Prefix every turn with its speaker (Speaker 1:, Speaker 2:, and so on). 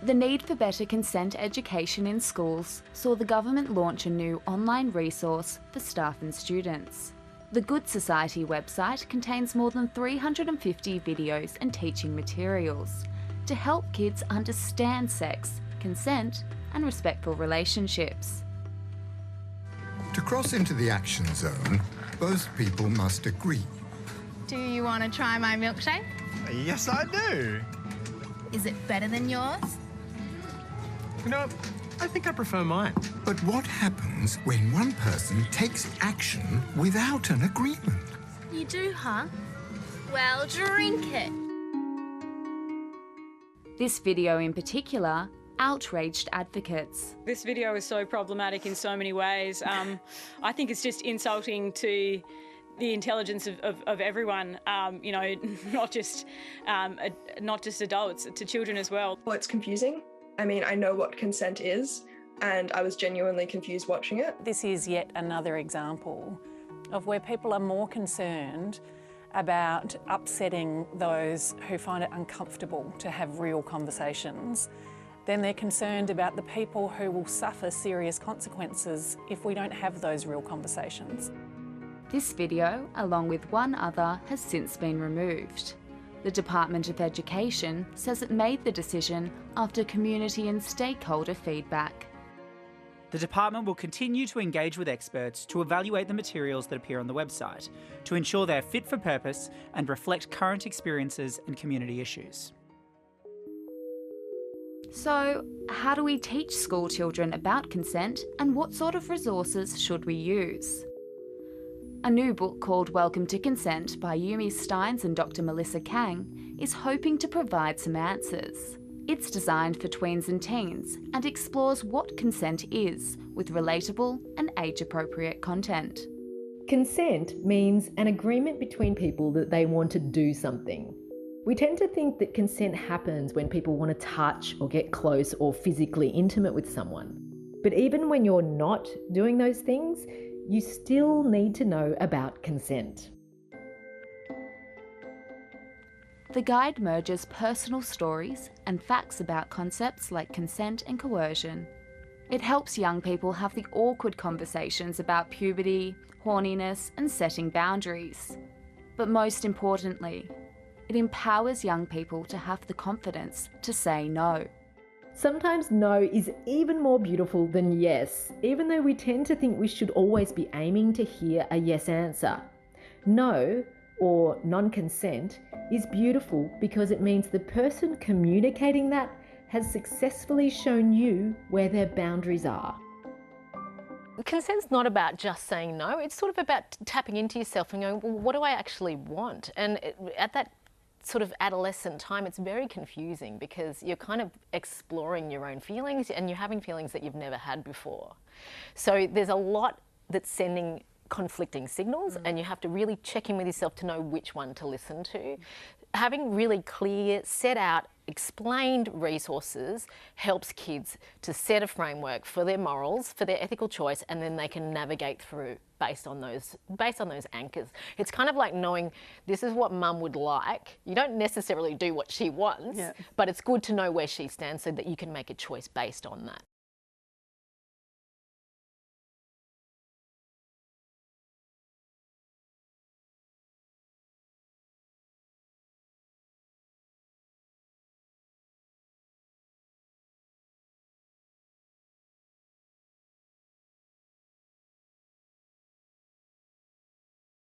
Speaker 1: The need for better consent education in schools saw the government launch a new online resource for staff and students. The Good Society website contains more than 350 videos and teaching materials to help kids understand sex, consent, and respectful relationships.
Speaker 2: To cross into the action zone, both people must agree.
Speaker 3: Do you want to try my milkshake?
Speaker 4: Yes, I do.
Speaker 3: Is it better than yours?
Speaker 4: You know, I think I prefer mine.
Speaker 2: But what happens when one person takes action without an agreement?
Speaker 3: You do, huh? Well, drink it.
Speaker 1: This video in particular outraged advocates.
Speaker 5: This video is so problematic in so many ways. I think it's just insulting to the intelligence of everyone, you know, not just adults, to children as well.
Speaker 6: Well, it's confusing. I mean, I know what consent is, and I was genuinely confused watching it.
Speaker 7: This is yet another example of where people are more concerned about upsetting those who find it uncomfortable to have real conversations than they're concerned about the people who will suffer serious consequences if we don't have those real conversations.
Speaker 1: This video, along with one other, has since been removed. The Department of Education says it made the decision after community and stakeholder feedback.
Speaker 8: The department will continue to engage with experts to evaluate the materials that appear on the website to ensure they're fit for purpose and reflect current experiences and community issues.
Speaker 1: So, how do we teach school children about consent, and what sort of resources should we use? A new book called Welcome to Consent by Yumi Steins and Dr. Melissa Kang is hoping to provide some answers. It's designed for tweens and teens and explores what consent is with relatable and age-appropriate content.
Speaker 9: Consent means an agreement between people that they want to do something. We tend to think that consent happens when people want to touch or get close or physically intimate with someone. But even when you're not doing those things, you still need to know about consent.
Speaker 1: The guide merges personal stories and facts about concepts like consent and coercion. It helps young people have the awkward conversations about puberty, horniness, and setting boundaries. But most importantly, it empowers young people to have the confidence to say no.
Speaker 9: Sometimes no is even more beautiful than yes, even though we tend to think we should always be aiming to hear a yes answer. No, or non-consent, is beautiful because it means the person communicating that has successfully shown you where their boundaries are.
Speaker 10: Consent's not about just saying no, it's sort of about tapping into yourself and going, well, what do I actually want? And at that sort of adolescent time, it's very confusing because you're kind of exploring your own feelings and you're having feelings that you've never had before. So there's a lot that's sending conflicting signals and you have to really check in with yourself to know which one to listen to. Having really clear, set out, explained resources helps kids to set a framework for their morals, for their ethical choice, and then they can navigate through based on those anchors. It's kind of like knowing this is what mum would like. You don't necessarily do what she wants, but it's good to know where she stands so that you can make a choice based on that.